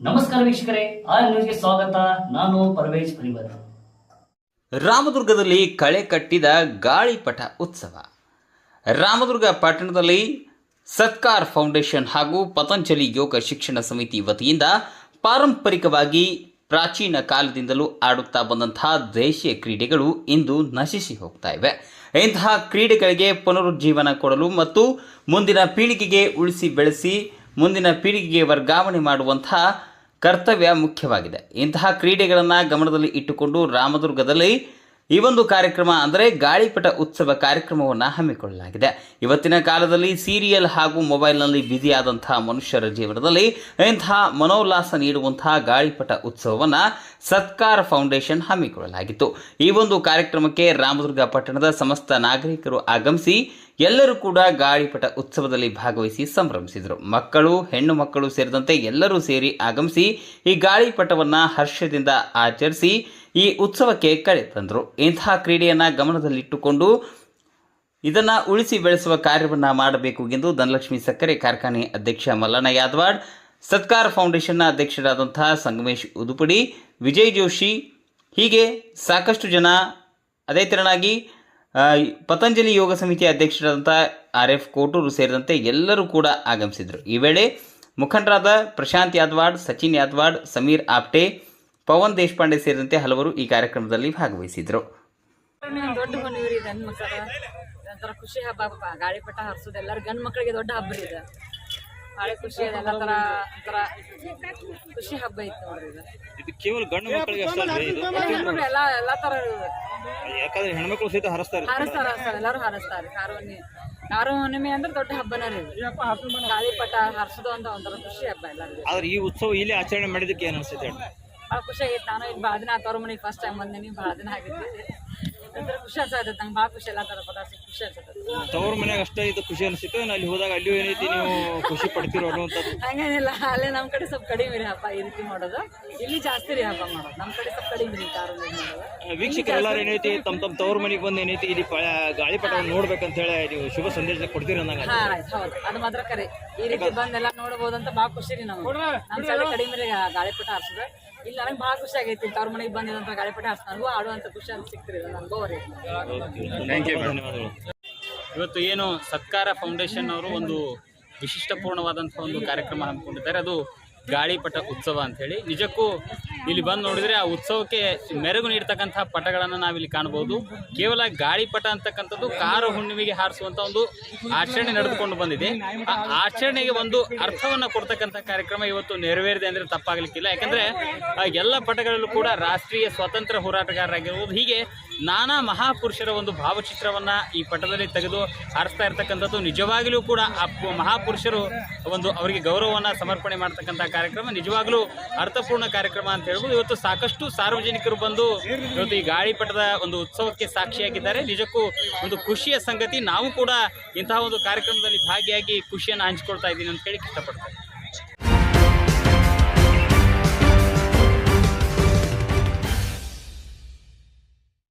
ನಮಸ್ಕಾರ ವೀಕ್ಷಕರೇ, ಆರ್ ನ್ಯೂಸ್ಗೆ ಸ್ವಾಗತ. ನಾನು ಪರ್ವೇಜ್ ಪರಿವರ್. ರಾಮದುರ್ಗದಲ್ಲಿ ಕಳೆ ಕಟ್ಟಿದ ಗಾಳಿಪಟ ಉತ್ಸವ. ರಾಮದುರ್ಗ ಪಟ್ಟಣದಲ್ಲಿ ಸತ್ಕಾರ್ ಫೌಂಡೇಶನ್ ಹಾಗೂ ಪತಂಜಲಿ ಯೋಗ ಶಿಕ್ಷಣ ಸಮಿತಿ ವತಿಯಿಂದ ಪಾರಂಪರಿಕವಾಗಿ ಪ್ರಾಚೀನ ಕಾಲದಿಂದಲೂ ಆಡುತ್ತಾ ಬಂದಂತಹ ದೇಶೀಯ ಕ್ರೀಡೆಗಳು ಇಂದು ನಶಿಸಿ ಹೋಗ್ತಾ ಇವೆ. ಇಂತಹ ಕ್ರೀಡೆಗಳಿಗೆ ಪುನರುಜ್ಜೀವನ ಕೊಡಲು ಮತ್ತು ಮುಂದಿನ ಪೀಳಿಗೆಗೆ ಉಳಿಸಿ ಬೆಳೆಸಿ ಮುಂದಿನ ಪೀಳಿಗೆಗೆ ವರ್ಗಾವಣೆ ಮಾಡುವಂತಹ ಕರ್ತವ್ಯ ಮುಖ್ಯವಾಗಿದೆ. ಇಂತಹ ಕ್ರೀಡೆಗಳನ್ನು ಗಮನದಲ್ಲಿ ಇಟ್ಟುಕೊಂಡು ರಾಮದುರ್ಗದಲ್ಲಿ ಈ ಒಂದು ಕಾರ್ಯಕ್ರಮ ಅಂದರೆ ಗಾಳಿಪಟ ಉತ್ಸವ ಕಾರ್ಯಕ್ರಮವನ್ನು ಹಮ್ಮಿಕೊಳ್ಳಲಾಗಿದೆ. ಇವತ್ತಿನ ಕಾಲದಲ್ಲಿ ಸೀರಿಯಲ್ ಹಾಗೂ ಮೊಬೈಲ್ನಲ್ಲಿ ಬ್ಯುಸಿಯಾದಂತಹ ಮನುಷ್ಯರ ಜೀವನದಲ್ಲಿ ಇಂತಹ ಮನೋಲ್ಲಾಸ ನೀಡುವಂತಹ ಗಾಳಿಪಟ ಉತ್ಸವವನ್ನು ಸತ್ಕಾರ್ ಫೌಂಡೇಶನ್ ಹಮ್ಮಿಕೊಳ್ಳಲಾಗಿತ್ತು. ಈ ಒಂದು ಕಾರ್ಯಕ್ರಮಕ್ಕೆ ರಾಮದುರ್ಗ ಪಟ್ಟಣದ ಸಮಸ್ತ ನಾಗರಿಕರು ಆಗಮಿಸಿ ಎಲ್ಲರೂ ಕೂಡ ಗಾಳಿಪಟ ಉತ್ಸವದಲ್ಲಿ ಭಾಗವಹಿಸಿ ಸಂಭ್ರಮಿಸಿದರು. ಮಕ್ಕಳು, ಹೆಣ್ಣು ಮಕ್ಕಳು ಸೇರಿದಂತೆ ಎಲ್ಲರೂ ಸೇರಿ ಆಗಮಿಸಿ ಈ ಗಾಳಿಪಟವನ್ನು ಹರ್ಷದಿಂದ ಆಚರಿಸಿ ಈ ಉತ್ಸವಕ್ಕೆ ಕಳೆ ತಂದರು. ಇಂತಹ ಕ್ರೀಡೆಯನ್ನು ಗಮನದಲ್ಲಿಟ್ಟುಕೊಂಡು ಇದನ್ನು ಉಳಿಸಿ ಬೆಳೆಸುವ ಕಾರ್ಯವನ್ನು ಮಾಡಬೇಕು ಎಂದು ಧನಲಕ್ಷ್ಮಿ ಸಕ್ಕರೆ ಕಾರ್ಖಾನೆ ಅಧ್ಯಕ್ಷ ಮಲ್ಲಣ್ಣ ಯಾದವಾಡ್, ಸತ್ಕಾರ್ ಫೌಂಡೇಶನ್ನ ಅಧ್ಯಕ್ಷರಾದಂತಹ ಸಂಗಮೇಶ್ ಉದುಪಡಿ, ವಿಜಯ್ ಜೋಶಿ, ಹೀಗೆ ಸಾಕಷ್ಟು ಜನ, ಅದೇ ತೆರನಾಗಿ ಪತಂಜಲಿ ಯೋಗ ಸಮಿತಿಯ ಅಧ್ಯಕ್ಷರಾದಂಥ RF ಕೋಟೂರು ಸೇರಿದಂತೆ ಎಲ್ಲರೂ ಕೂಡ ಆಗಮಿಸಿದರು. ಈ ವೇಳೆ ಮುಖಂಡರಾದ ಪ್ರಶಾಂತ್ ಯಾದವಾಡ್, ಸಚಿನ್ ಯಾದವಾಡ್, ಸಮೀರ್ ಆಪ್ಟೆ, ಪವನ್ ದೇಶಪಾಂಡೆ ಸೇರಿದಂತೆ ಹಲವರು ಈ ಕಾರ್ಯಕ್ರಮದಲ್ಲಿ ಭಾಗವಹಿಸಿದರು. ದೊಡ್ಡ ಹೊನ್ನೂರಿ ಗಂಡು ಮಕ್ಕಳ ಒಂಥರ ಖುಷಿ ಹಬ್ಬ. ಗಾಳಿಪಟ ಹರಿಸೋದು ಎಲ್ಲರೂ ಗಂಡು ಮಕ್ಕಳಿಗೆ ದೊಡ್ಡ ಹಬ್ಬ ಇದೆ. ಭಾಳ ಖುಷಿ ಇದೆ. ಎಲ್ಲ ಥರ ಒಂಥರ ಖುಷಿ ಹಬ್ಬ ಇತ್ತು ನೋಡ್ರಿ. ಇದು ಕೇವಲ ಗಂಡು ಮಕ್ಕಳಿಗೆ ಅಷ್ಟೇ ಅಲ್ರಿ, ಇದು ಎಲ್ಲ ಥರ ಯಾಕಂದ್ರೆ ಹೆಣ್ಮಕ್ಳು ಸಹಿತ ಹರಿಸ್ತಾರೆ ಎಲ್ಲರೂ ಹಾರಿಸ್ತಾರೆ. ಕಾರು ಹುಣ್ಣಿಮೆ ಅಂದ್ರೆ ದೊಡ್ಡ ಹಬ್ಬನ ರೀ. ಗಾಳಿಪಟ ಹರಿಸೋದು ಅಂತ ಒಂಥರ ಖುಷಿ ಹಬ್ಬ ಎಲ್ಲರಿಗೂ. ಆದ್ರೆ ಈ ಉತ್ಸವ ಇಲ್ಲಿ ಆಚರಣೆ ಮಾಡಿದಕ್ಕೆ ಏನ್ ಅನ್ಸುತ್ತೆ? ಭಾಳ ಖುಷಿ ಆಗೈತೆ. ನಾನು ಇಲ್ಲಿ ಭಾಳ ದಿನ ತವ್ರ ಮನೆಗೆ ಫಸ್ಟ್ ಟೈಮ್ ಬಂದೇನಿ. ಭಾಳ ದಿನ ಆಗೈತಿ. ಒಂಥರ ಖುಷಿ ಅನ್ಸತ್ತೆ ನಂಗೆ. ಭಾಳ ಖುಷಿ. ಎಲ್ಲ ಥರ ಪದಾರ್ಥ ಖುಷಿ ಅನ್ಸತ್ತೆ. ತವ್ರ ಮನ್ಯಾಗ ಅಷ್ಟೇ ಇದು ಖುಷಿ ಅನ್ಸುತ್ತೆ, ಅಲ್ಲಿ ಹೋದಾಗ ಅಲ್ಲಿಯೂ ಏನೈತಿ ನೀವು ಖುಷಿ ಪಡ್ತಿರೋ ಅನ್ನುವಂಥದ್ದು? ಹಂಗೇನಿಲ್ಲ, ಅಲ್ಲೇ ನಮ್ಮ ಕಡೆ ಸ್ವಲ್ಪ ಕಡಿಮೆ ರೀ ಹಬ್ಬ ಈ ರೀತಿ ಮಾಡೋದು. ಇಲ್ಲಿ ಜಾಸ್ತಿ ರೀ ಹಬ್ಬ ಮಾಡೋದು. ನಮ್ಮ ಕಡೆ ಸ್ವಲ್ಪ ಕಡಿಮೆ ರೀ ಕಾರು ಮಾಡೋದು. ವೀಕ್ಷಕರೆಲ್ಲರೂ ಏನೈತಿ ತಮ್ಮ ತವ್ರ ಮನೆಗೆ ಬಂದು ಏನೈತಿ ಇಲ್ಲಿ ಗಾಳಿಪಟವನ್ನು ನೋಡ್ಬೇಕಂತ ಹೇಳಿ ನೀವು ಶುಭ ಸಂದೇಶ ಕೊಡ್ತೀರಿ ಅಂದಂಗ? ಹೌದು, ಅದು ಮಾತ್ರ ಕರೆ. ಈ ರೀತಿ ಬಂದೆಲ್ಲ ನೋಡಬಹುದು ಅಂತ ಭಾಳ ಖುಷಿ ರೀ. ನಾವು ನಮ್ಮ ಸೈಡ್ ಕಡಿಮೆ ರೀ ಗಾಳಿಪಟ ಹಾರಿಸೋದು. ಇಲ್ಲಿ ನನಗೆ ಭಾಳ ಖುಷಿ ಆಗೈತಿ. ತವ್ರ ಮನೆಗೆ ಬಂದಿದಂತ ಗಾಳಿಪಟ ಹಾರಿಸ್ ನನಗೂ ಆಡುವಂಥ ಖುಷಿ ಅಂತ ಸಿಕ್ತಿರಿ ಅನುಭವ ರೀ. ಧನ್ಯವಾದಗಳು. ಇವತ್ತು ಏನು ಸತ್ಕಾರ ಫೌಂಡೇಶನ್ ಅವರು ಒಂದು ವಿಶಿಷ್ಟಪೂರ್ಣವಾದಂಥ ಒಂದು ಕಾರ್ಯಕ್ರಮ ಹಮ್ಮಿಕೊಂಡಿದ್ದಾರೆ. ಅದು ಗಾಳಿಪಟ ಉತ್ಸವ ಅಂಥೇಳಿ. ನಿಜಕ್ಕೂ ಇಲ್ಲಿ ಬಂದು ನೋಡಿದರೆ ಆ ಉತ್ಸವಕ್ಕೆ ಮೆರುಗು ನೀಡ್ತಕ್ಕಂಥ ಪಟಗಳನ್ನು ನಾವಿಲ್ಲಿ ಕಾಣ್ಬೋದು. ಕೇವಲ ಗಾಳಿಪಟ ಅಂತಕ್ಕಂಥದ್ದು ಕಾರು ಹುಣ್ಣಿಮೆಗೆ ಹಾರಿಸುವಂಥ ಒಂದು ಆಚರಣೆ ನಡೆದುಕೊಂಡು ಬಂದಿದೆ. ಆ ಆಚರಣೆಗೆ ಒಂದು ಅರ್ಥವನ್ನು ಕೊಡ್ತಕ್ಕಂಥ ಕಾರ್ಯಕ್ರಮ ಇವತ್ತು ನೆರವೇರಿದೆ ಅಂದರೆ ತಪ್ಪಾಗಲಿಕ್ಕಿಲ್ಲ. ಯಾಕಂದರೆ ಎಲ್ಲ ಪಟಗಳಲ್ಲೂ ಕೂಡ ರಾಷ್ಟ್ರೀಯ ಸ್ವಾತಂತ್ರ್ಯ ಹೋರಾಟಗಾರರಾಗಿರ್ಬೋದು, ಹೀಗೆ ನಾನಾ ಮಹಾಪುರುಷರ ಒಂದು ಭಾವಚಿತ್ರವನ್ನು ಈ ಪಟದಲ್ಲಿ ತೆಗೆದು ಹಾರಿಸ್ತಾ ಇರ್ತಕ್ಕಂಥದ್ದು ನಿಜವಾಗಲೂ ಕೂಡ ಆ ಮಹಾಪುರುಷರು ಒಂದು ಅವರಿಗೆ ಗೌರವವನ್ನು ಸಮರ್ಪಣೆ ಮಾಡ್ತಕ್ಕಂಥ ಕಾರ್ಯಕ್ರಮ ನಿಜವಾಗಲೂ ಅರ್ಥಪೂರ್ಣ ಕಾರ್ಯಕ್ರಮ ಅಂತ ಹೇಳ್ಬೋದು. ಇವತ್ತು ಸಾಕಷ್ಟು ಸಾರ್ವಜನಿಕರು ಬಂದು ಇವತ್ತು ಈ ಗಾಳಿಪಟದ ಒಂದು ಉತ್ಸವಕ್ಕೆ ಸಾಕ್ಷಿಯಾಗಿದ್ದಾರೆ. ನಿಜಕ್ಕೂ ಒಂದು ಖುಷಿಯ ಸಂಗತಿ. ನಾವು ಕೂಡ ಇಂತಹ ಒಂದು ಕಾರ್ಯಕ್ರಮದಲ್ಲಿ ಭಾಗಿಯಾಗಿ ಖುಷಿಯನ್ನು ಹಂಚಿಕೊಳ್ತಾ ಇದ್ದೀನಿ ಅಂತ ಹೇಳಿ ಇಷ್ಟಪಡ್ತೇನೆ.